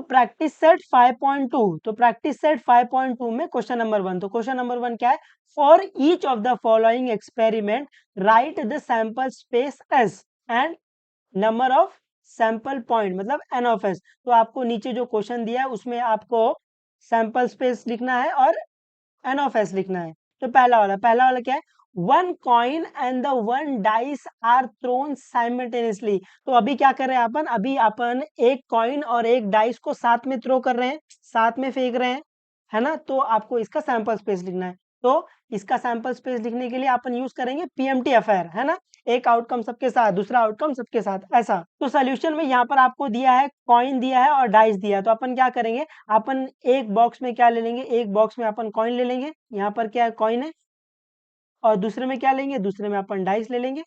Practice set 5.2, तो practice set 5.2 में question number 1, तो क्वेश्चन नंबर 1 क्या है, for each of the following experiment right the sample space S and number of sample point मतलब N of S. तो आपको नीचे जो क्वेश्चन दिया है उसमें आपको सैंपल स्पेस लिखना है और एन ऑफ एस लिखना है। तो पहला वाला क्या है, one coin and the one dice are thrown simultaneously. तो अभी क्या कर रहे हैं अपन, अभी अपन एक कॉइन और एक डाइस को साथ में थ्रो कर रहे हैं, साथ में फेंक रहे हैं, है ना। तो आपको इसका सैंपल स्पेस लिखना है। तो इसका सैंपल स्पेस लिखने के लिए अपन यूज करेंगे पीएमटी अफेयर, है ना, एक आउटकम सबके साथ, दूसरा आउटकम सबके साथ, ऐसा। तो सोल्यूशन में यहाँ पर आपको दिया है, कॉइन दिया है और डाइस दिया है, तो अपन क्या करेंगे, अपन एक बॉक्स में क्या ले लेंगे, एक बॉक्स में अपन कॉइन ले लेंगे, यहाँ पर क्या है कॉइन है, और दूसरे में क्या लेंगे, दूसरे में अपन डाइस ले लेंगे।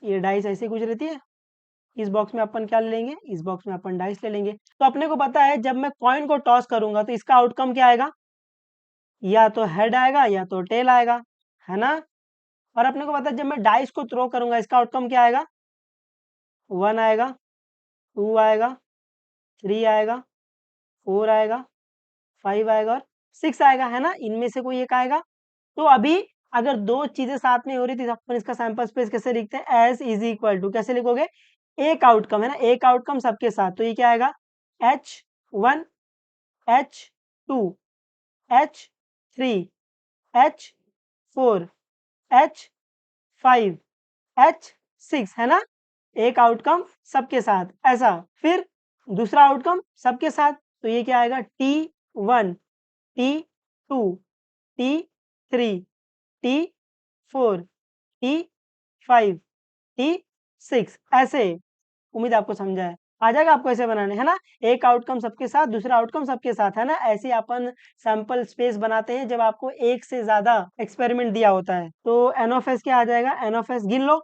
ये डाइस ऐसे कुछ रहती है, इस बॉक्स में अपन क्या ले लेंगे, इस बॉक्स में अपन डाइस ले लेंगे। तो अपने को पता है जब मैं कॉइन को टॉस करूंगा तो इसका आउटकम क्या आएगा, या तो हेड आएगा या तो टेल आएगा, है ना। और अपने को पता है जब मैं डाइस को थ्रो करूंगा इसका आउटकम क्या आएगा, 1 आएगा, 2 आएगा, 3 आएगा, 4 आएगा, 5 आएगा और 6 आएगा, है ना, इनमें से कोई एक आएगा। तो अभी अगर दो चीजें साथ में हो रही थी तो अपन इसका सैंपल स्पेस कैसे लिखते हैं, एस इज इक्वल टू, कैसे लिखोगे, एक आउटकम है ना, एक आउटकम सबके साथ, तो ये क्या आएगा, H1, H2, H3, H4, H5, H6, है ना, एक आउटकम सबके साथ ऐसा। फिर दूसरा आउटकम सबके साथ, तो ये क्या आएगा, T1, T2, T3, T4, T5, T6, ऐसे। उम्मीद आपको समझा है, आ जाएगा आपको ऐसे बनाने, है ना, एक आउटकम सबके साथ, दूसरा आउटकम सबके साथ, है ना। ऐसे अपन सैंपल स्पेस बनाते हैं जब आपको एक से ज्यादा एक्सपेरिमेंट दिया होता है। तो एन ऑफ एस क्या आ जाएगा, एन ऑफ एस गिन लो,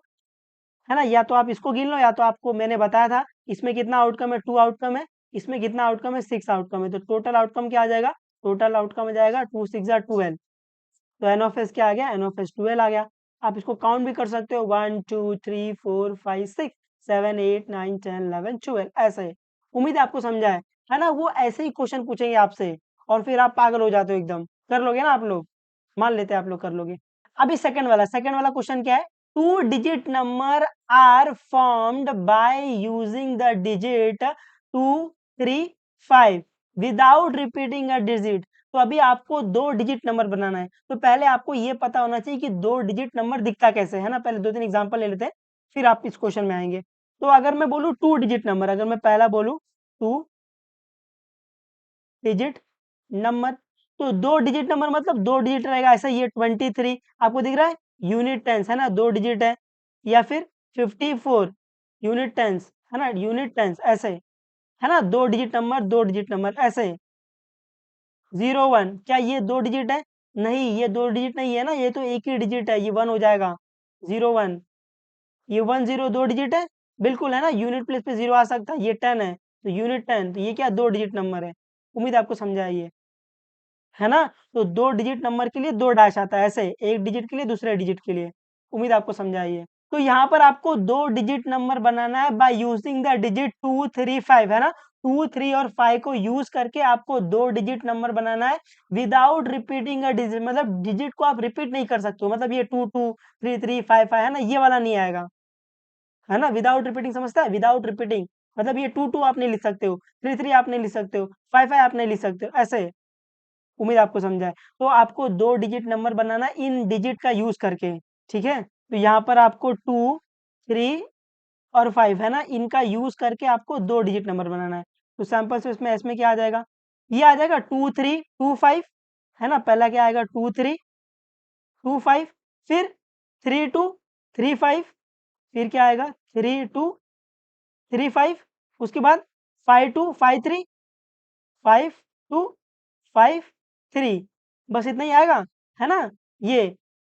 है ना, या तो आप इसको गिन लो या तो आपको मैंने बताया था इसमें कितना आउटकम है, 2 आउटकम है, इसमें कितना आउटकम है, 6 आउटकम है, तो टोटल आउटकम क्या आ जाएगा, टोटल आउटकम आ जाएगा 2 6 12। तो एन ऑफ एस क्या आ गया, एन ऑफ एस 12 आ गया। आप इसको काउंट भी कर सकते हो, 1 2 3 4 5 6 7 8 9 10 11 12, ऐसे। उम्मीद है आपको समझा है ना। वो ऐसे ही क्वेश्चन पूछेंगे आपसे और फिर आप पागल हो जाते हो एकदम, कर लोगे ना आप लोग, मान लेते हैं आप लोग कर लोगे। अभी सेकंड वाला क्वेश्चन क्या है, 2 digit number are formed by using the digit 2 3 5 without repeating a digit. तो अभी आपको 2 डिजिट नंबर बनाना है, तो पहले आपको ये पता होना चाहिए कि 2 डिजिट नंबर दिखता कैसे है ना। पहले 2 3 एग्जांपल ले लेते हैं, फिर आप इस क्वेश्चन में आएंगे। तो अगर मैं बोलूं 2 डिजिट नंबर, अगर मैं पहला बोलूं 2 डिजिट नंबर, तो 2 डिजिट नंबर मतलब 2 डिजिट रहेगा ऐसा, ये 23 आपको दिख रहा है, यूनिट टेंस है ना, 2 डिजिट है। या फिर 54 यूनिट टेंस, है ना, यूनिट टेंस ऐसे, है ना, 2 डिजिट नंबर, 2 डिजिट नंबर ऐसे। 01 क्या ये 2 डिजिट है, नहीं ये 2 डिजिट नहीं है ना, ये तो एक ही डिजिट है, ये 1 हो जाएगा, 01। ये 10 2 डिजिट है, बिल्कुल, है ना, यूनिट प्लेस पे 0 आ सकता है, ये 10 है तो यूनिट 10, तो ये क्या 2 डिजिट नंबर है। उम्मीद आपको समझा है ना। तो 2 डिजिट नंबर के लिए 2 डैश आता है ऐसे, एक डिजिट के लिए दूसरे डिजिट के लिए। उम्मीद आपको समझा तो यहाँ पर आपको 2 डिजिट नंबर बनाना है बाय यूजिंग द डिजिट 2 3 5, है ना, 2 3 और 5 को यूज करके आपको 2 डिजिट नंबर बनाना है विदाउट रिपीटिंग अ डिजिट, मतलब डिजिट को आप रिपीट नहीं कर सकते हो, मतलब ये 2 2 3 3 5 5 है ना, ये वाला नहीं आएगा, है ना। विदाउट रिपीटिंग समझता है, विदाउट रिपीटिंग मतलब ये 2 2 आप नहीं लिख सकते हो, 3 3 आप नहीं लिख सकते हो, 5 5 आप नहीं लिख सकते हो, ऐसे। उम्मीद आपको समझा है। तो आपको 2 डिजिट नंबर बनाना इन डिजिट का यूज करके, ठीक है। तो यहाँ पर आपको 2 3 और 5 है ना, इनका यूज करके आपको 2 डिजिट नंबर बनाना है। तो सैंपल से इसमें क्या आ जाएगा, ये आ जाएगा 2 3 2 5, है ना, पहला क्या आएगा 2 3 2 5, फिर 3 2 3 5, फिर क्या आएगा 3 2 3 5, उसके बाद 5 2 5 3 5 2 5 3, बस इतना ही आएगा, है ना। ये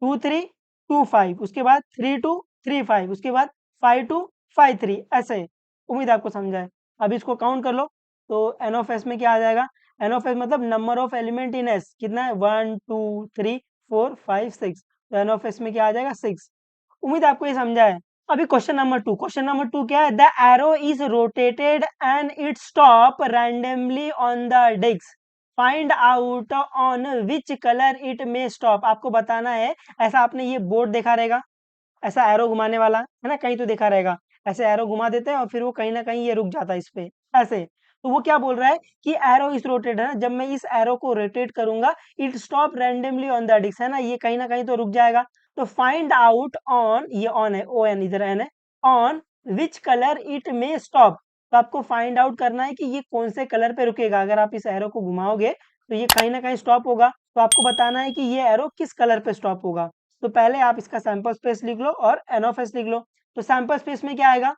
2 3 2 5, उसके बाद 3 2 3 5, उसके बाद 5 2 5 3, ऐसे। उम्मीद आपको समझा है। अब इसको काउंट कर लो, तो एन ऑफ एस में क्या आ जाएगा, एन ऑफ एस मतलब number of element in S कितना है, 1 2 3 4 5 6, तो एन ऑफ एस में क्या आ जाएगा 6। उम्मीद आपको ये समझा है। अभी क्वेश्चन नंबर टू क्या है, the arrow is rotated and it stop randomly on the disc, find out on which colour it में स्टॉप। आपको बताना है, ऐसा आपने ये बोर्ड देखा रहेगा, ऐसा एरो घुमाने वाला है ना, कहीं तो देखा रहेगा, ऐसे एरो घुमा देते हैं और फिर वो कहीं ना कहीं ये रुक जाता है इस पे, ऐसे। तो वो क्या बोल रहा है कि एरो इस रोटेट है ना, जब मैं इस एरो को रोटेट करूंगा, it stop randomly on the disc, है ना, ये कहीं ना कहीं तो रुक जाएगा। तो फाइंड आउट ऑन, ये ऑन है, ओ एन इधर एन है, ऑन विच कलर इट में स्टॉप। तो आपको फाइंड आउट करना है कि ये कौन से कलर पे रुकेगा, अगर आप इस एरो को घुमाओगे तो ये कहीं ना कहीं स्टॉप होगा, तो आपको बताना है कि ये एरो किस कलर पे स्टॉप होगा। तो पहले आप इसका सैंपल स्पेस लिख लो और एन ऑफ एस लिख लो। तो सैंपल स्पेस में क्या आएगा,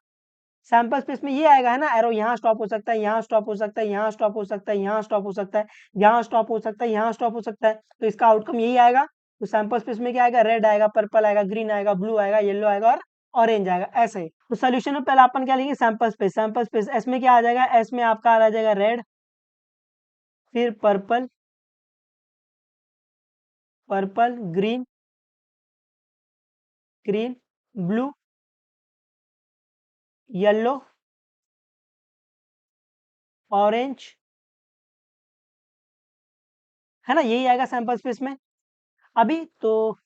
सैंपल स्पेस में ये आएगा, है ना, एरो यहाँ स्टॉप हो सकता है, यहाँ स्टॉप हो सकता है, यहाँ स्टॉप हो सकता है, यहाँ स्टॉप हो सकता है, यहाँ स्टॉप हो सकता है, यहाँ स्टॉप हो सकता है, तो इसका आउटकम यही आएगा। तो सैंपल स्पेस में क्या आएगा, रेड आएगा, पर्पल आएगा, ग्रीन आएगा, ब्लू आएगा, येलो आएगा और ऑरेंज आएगा, ऐसे। तो सोल्यूशन में पहले अपन क्या लिखेंगे, sample space, sample space S में क्या आ जाएगा, एस में आपका आ जाएगा रेड, फिर purple, purple, green, green, blue, yellow, orange, है ना, यही आएगा सैंपल स्पेस में। अभी तो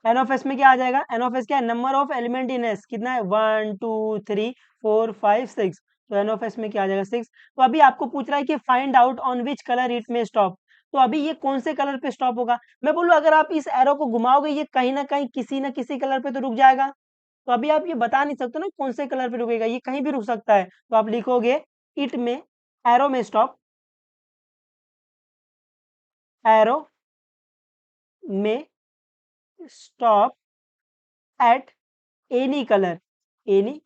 एन ऑफ एस में क्या आ जाएगा, एन ऑफ एस क्या है, number of element in S कितना है, 1 2 3 4 5 6, तो एन ऑफ एस में क्या आ जाएगा 6। तो अभी आपको पूछ रहा है कि find out on which colour it में स्टॉप, तो अभी ये कौन से कलर पे स्टॉप होगा। मैं बोलूँ अगर आप इस एरो को घुमाओगे ये कहीं ना कहीं किसी ना किसी कलर पे तो रुक जाएगा, तो अभी आप ये बता नहीं सकते ना कौन से कलर पे रुकेगा, ये कहीं भी रुक सकता है। तो आप लिखोगे इट में, एरो में स्टॉप, एरो में stop at any colour, any,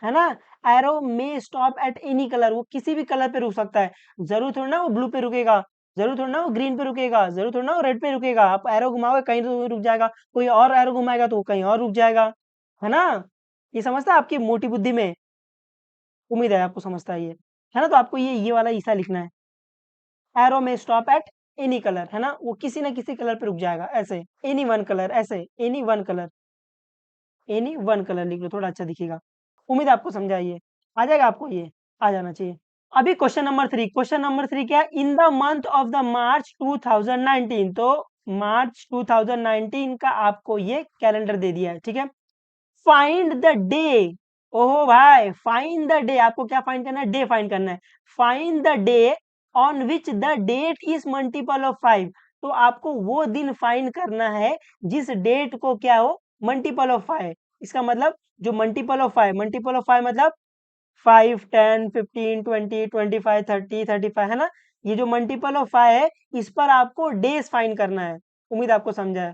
है ना, एरो में स्टॉप एट एनी कलर, वो किसी भी कलर पे रुक सकता है, जरूर थोड़ा ना वो ब्लू पे रुकेगा, जरूर थोड़ा ना वो ग्रीन पे रुकेगा, जरूर थोड़ा ना वो रेड पे रुकेगा। आप एरो घुमाओगे कहीं तो रुक जाएगा, कोई और एरो घुमाएगा तो कहीं और रुक जाएगा, है ना। ये समझता है आपकी मोटी बुद्धि में, उम्मीद है आपको समझता है ना। तो आपको ये वाला ईसा लिखना है, एरो में स्टॉप एट एनी कलर, है ना, वो किसी ना किसी कलर पे रुक जाएगा, ऐसे, एनी वन कलर, ऐसे, any one colour, any one colour लिख लो, थोड़ा अच्छा दिखेगा। उम्मीद है आपको समझा ये, आ जाएगा आपको ये, आ जाना चाहिए। अभी question number three, question number three क्या है, in the month of the March 2019, तो मार्च 2019 का आपको ये कैलेंडर दे दिया है, ठीक है। फाइंड द डे, ओहो भाई, फाइंड द डे, आपको क्या फाइंड करना है, डे फाइंड करना है। Find the day on which the date is multiple of 5, तो आपको वो दिन फाइंड करना है जिस डेट को क्या हो, मल्टीपल ऑफ 5। इसका मतलब जो मल्टीपल ऑफ 5, मल्टीपल ऑफ 5 मतलब 5 10 15 20 25 30 35, है ना, ये जो मल्टीपल ऑफ 5 है इस पर आपको डेज फाइंड करना है। उम्मीद आपको समझा है,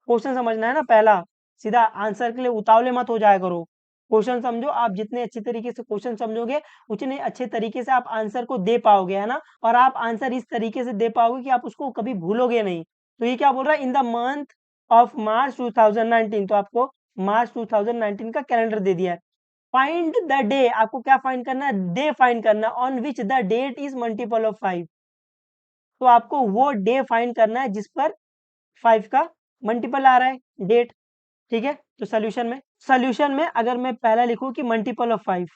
क्वेश्चन समझना है ना पहला, सीधा आंसर के लिए उतावले मत हो जाया करो, क्वेश्चन समझो। आप जितने अच्छे तरीके से क्वेश्चन समझोगे उतने अच्छे तरीके से आप आंसर को दे पाओगे, है ना, और आप आंसर इस तरीके से दे पाओगे कि आप उसको कभी भूलोगे नहीं। तो ये क्या बोल रहा है, in the month of March 2019, तो आपको मार्च 2019 का कैलेंडर दे दिया है। फाइंड द डे, आपको क्या फाइंड करना है, डे फाइंड करना, on which the date is multiple of 5, तो आपको वो डे फाइंड करना है जिस पर 5 का मल्टीपल आ रहा है, डेट, ठीक है। तो सोल्यूशन में अगर मैं पहला लिखूं कि मल्टीपल ऑफ 5,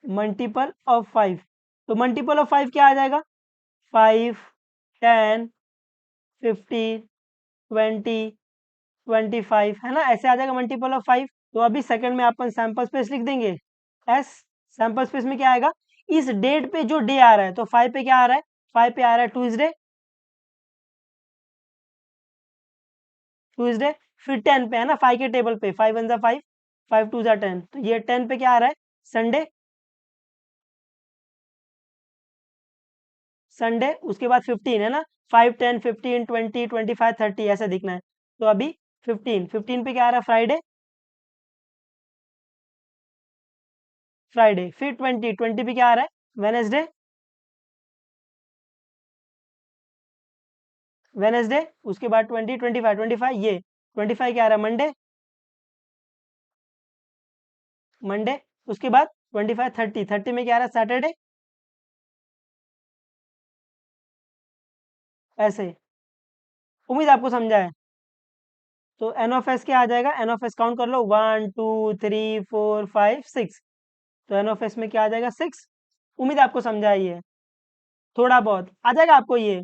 मल्टीपल ऑफ 5, तो मल्टीपल ऑफ 5 क्या आ जाएगा, 5 10 15 20 25, है ना, ऐसे आ जाएगा मल्टीपल ऑफ 5। तो अभी सेकंड में अपन सैंपल स्पेस लिख देंगे, एस, सैंपल स्पेस में क्या आएगा, इस डेट पे जो डे आ रहा है, तो 5 पे क्या आ रहा है, 5 पे आ रहा है ट्यूसडे, ट्यूसडे, फिर 10 पे, है ना, 5 के टेबल पे, 5 1 जा 5, 5 2 जा 10, तो ये 10 पे क्या आ रहा है, संडे, संडे, उसके बाद 15, है ना, 5 10 15 20 25 30 ऐसे दिखना है। तो अभी 15, 15 पे क्या आ रहा है, फ्राइडे, फ्राइडे, फिर 20, 20 पे क्या आ रहा है, वेनेसडे, वेनेसडे, उसके बाद 20 25 25, ये 25 क्या आ रहा है, मंडे, मंडे, उसके बाद 25 30, 30 में क्या आ रहा है, सैटरडे, ऐसे। उम्मीद आपको समझा है। तो एन ऑफ एस क्या आ जाएगा, एन ऑफ एस काउंट कर लो, 1 2 3 4 5 6। तो एन ऑफ एस में क्या आ जाएगा, 6। उम्मीद आपको समझा है ये, थोड़ा बहुत आ जाएगा आपको ये,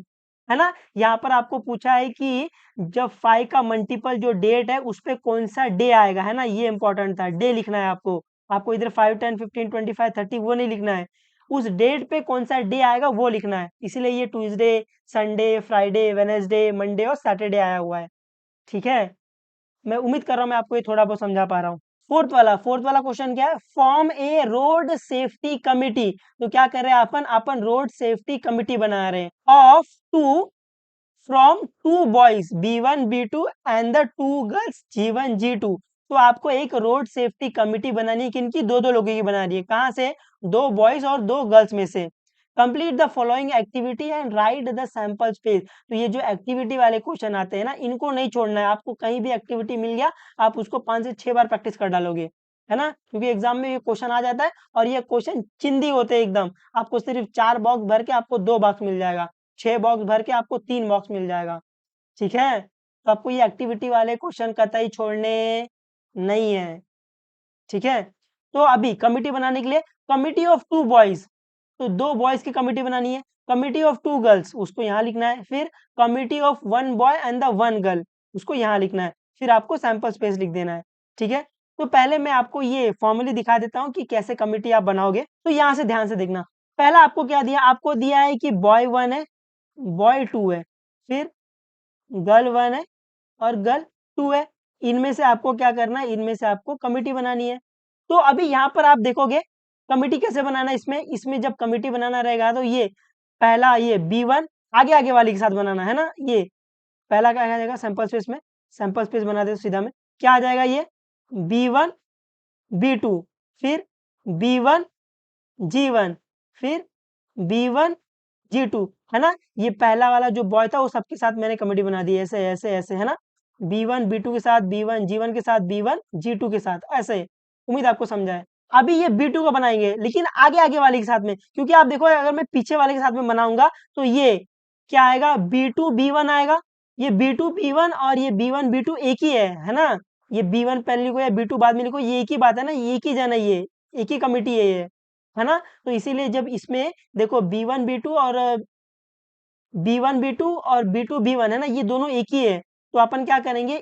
है ना। यहाँ पर आपको पूछा है कि जब 5 का मल्टीपल जो डेट है उस पे कौन सा डे आएगा, है ना, ये इंपॉर्टेंट था, डे लिखना है आपको। आपको इधर 5 10 15 25 30 वो नहीं लिखना है, उस डेट पे कौन सा डे आएगा वो लिखना है, इसीलिए ये Tuesday, Sunday, Friday, Wednesday, Monday और सैटरडे आया हुआ है। ठीक है, मैं उम्मीद कर रहा हूँ मैं आपको ये थोड़ा बहुत समझा पा रहा हूँ। फोर्थ वाला क्वेश्चन क्या है, form a road safety committee. तो क्या कर रहे हैं अपन, अपन रोड सेफ्टी कमिटी बना रहे हैं of two, from two boys B1 B2 and the two girls G1 G2। तो आपको एक रोड सेफ्टी कमिटी बनानी है, किनकी, दो दो लोगों की बनानी है, कहाँ से, दो बॉयज और दो गर्ल्स में से। Complete the following activity and right the sample space. तो ये जो एक्टिविटी वाले क्वेश्चन आते हैं ना, इनको नहीं छोड़ना है आपको, कहीं भी एक्टिविटी मिल गया आप उसको 5 से 6 बार प्रैक्टिस कर डालोगे, है ना, क्योंकि एग्जाम में ये क्वेश्चन आ जाता है और ये क्वेश्चन चिंदी होते हैं एकदम। आपको सिर्फ 4 बॉक्स भर के आपको 2 बॉक्स मिल जाएगा, 6 बॉक्स भर के आपको 3 बॉक्स मिल जाएगा। ठीक है, तो आपको ये एक्टिविटी वाले क्वेश्चन कतई छोड़ने नहीं है। ठीक है, तो अभी कमिटी बनाने के लिए, कमिटी ऑफ टू बॉयज, तो 2 बॉयज की कमिटी बनानी है, कमिटी ऑफ टू गर्ल्स उसको यहाँ लिखना है, फिर committee of 1 boy and the 1 girl उसको यहाँ लिखना है, फिर आपको सैंपल स्पेस लिख देना है। ठीक है, तो पहले मैं आपको ये फॉर्मली दिखा देता हूँ कि कैसे कमिटी आप बनाओगे। तो यहाँ से ध्यान से देखना, पहला आपको क्या दिया, आपको दिया है कि बॉय 1 है, बॉय 2 है, फिर गर्ल 1 है और गर्ल 2 है। इनमें से आपको क्या करना है, इनमें से आपको कमिटी बनानी है। तो अभी यहाँ पर आप देखोगे कमिटी कैसे बनाना है, इसमें इसमें जब कमिटी बनाना रहेगा तो ये पहला ये B1 आगे आगे वाली के साथ बनाना है ना, ये पहला क्या आ जाएगा सैंपल स्पेस में, सैंपल स्पेस बना दे तो सीधा में क्या आ जाएगा, ये B1 B2, फिर B1 G1, फिर B1 G2, है ना। ये पहला वाला जो बॉय था वो सबके साथ मैंने कमेटी बना दी, ऐसे ऐसे ऐसे, है ना, B1 B2 के साथ, B1 G1 के साथ, B1 G2 के साथ, ऐसे। उम्मीद आपको समझा है। अभी ये B2 को बनाएंगे लेकिन आगे आगे वाले के साथ में, क्योंकि आप देखो अगर मैं पीछे वाले के साथ में बनाऊंगा तो ये क्या आएगा, B2 B1 आएगा। ये B2 B1 और ये B1 B2 एक ही है ना। ये B1 पहले लिखो या B2 बाद में लिखो, ये एक ही बात है ना, ये एक ही जन है, ये एक ही कमिटी है ये, है ना। तो इसीलिए जब इसमें देखो B1 B2 और B2 B1 है ना, ये दोनों एक ही है। तो अपन क्या करेंगे,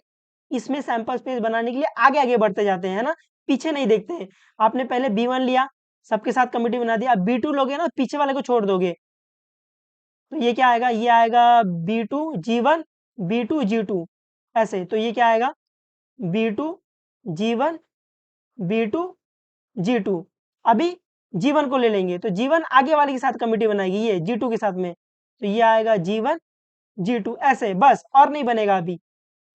इसमें सैंपल स्पेस बनाने के लिए आगे आगे बढ़ते जाते हैं, है ना, पीछे नहीं देखते हैं। आपने पहले B1 लिया, सबके साथ कमिटी बना दिया, अब B2 लोगे ना, पीछे वाले को छोड़ दोगे, तो ये क्या आएगा, ये आएगा B2 G1 B2 G2, ऐसे। तो ये क्या आएगा, B2 G1 B2 G2। अभी G1 को ले लेंगे तो G1 आगे वाले के साथ कमिटी बनाएगी, ये G2 के साथ में, तो ये आएगा G1 G2, ऐसे बस, और नहीं बनेगा अभी,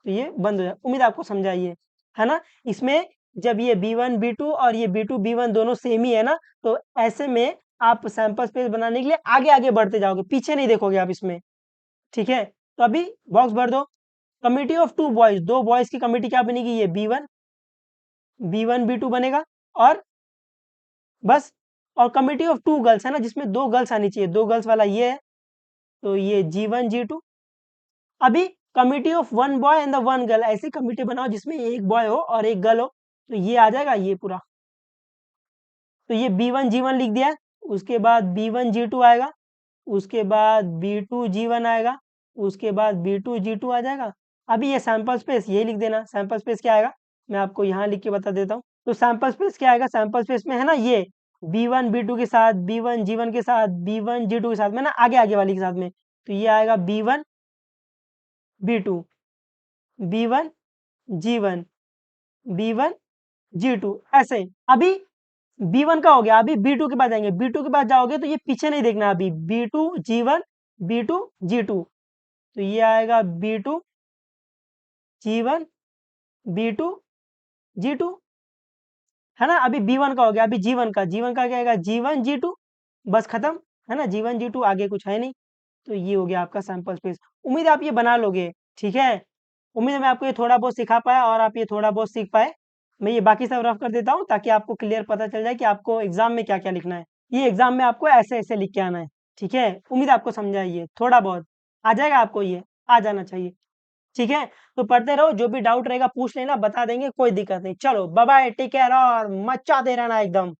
तो ये बंद हो जाए। उम्मीद आपको समझा ये, है ना। इसमें जब ये B1 B2 और ये B2 B1 दोनों सेम ही है ना, तो ऐसे में आप सैंपल स्पेस बनाने के लिए आगे आगे बढ़ते जाओगे, पीछे नहीं देखोगे आप इसमें। ठीक है, तो अभी बॉक्स भर दो। Committee of two boys, 2 boys की कमिटी क्या बनेगी, ये B1 B1 B2 बनेगा, और बस। और कमिटी ऑफ टू गर्ल्स है ना, जिसमें 2 गर्ल्स आनी चाहिए, 2 गर्ल्स वाला ये है, तो ये G1 G2। अभी committee of 1 boy and the 1 girl, ऐसी कमिटी बनाओ जिसमें एक बॉय हो और एक गर्ल हो, तो ये आ जाएगा ये पूरा। तो ये B1 G1 लिख दिया, उसके बाद B1 G2 आएगा, उसके बाद B2 G1 आएगा, उसके बाद B2 G2 आ जाएगा। अभी ये सैंपल स्पेस ये लिख देना, सैंपल स्पेस क्या आएगा, मैं आपको यहाँ लिख के बता देता हूँ। तो सैंपल स्पेस क्या आएगा, सैंपल स्पेस में है ना ये B1 B2 के साथ, B1 G1 के साथ, B1 G2 के साथ में ना, आगे आगे वाली के साथ में, तो ये आएगा B1 B2 B1 G1 B1 G2, ऐसे। अभी B1 का हो गया, अभी B2 के पास जाएंगे, B2 के पास जाओगे तो ये पीछे नहीं देखना, अभी B2 G1 B2 G2, तो ये आएगा B2 G1 B2 G2, है ना। अभी B1 का हो गया, अभी G1 का क्या आएगा, G1 G2, बस खत्म, है ना, G1 G2, आगे कुछ है नहीं। तो ये हो गया आपका सैंपल स्पेस। उम्मीद आप ये बना लोगे। ठीक है, उम्मीद है मैं आपको ये थोड़ा बहुत सिखा पाया और आप ये थोड़ा बहुत सीख पाए। मैं ये बाकी सब रफ कर देता हूँ ताकि आपको क्लियर पता चल जाए कि आपको एग्जाम में क्या क्या लिखना है। ये एग्जाम में आपको ऐसे ऐसे लिख के आना है। ठीक है, उम्मीद आपको समझा है, ये थोड़ा बहुत आ जाएगा आपको, ये आ जाना चाहिए। ठीक है, तो पढ़ते रहो, जो भी डाउट रहेगा पूछ लेना, बता देंगे, कोई दिक्कत नहीं। चलो बाय बाय, टेक केयर और मचा दे रहना एकदम।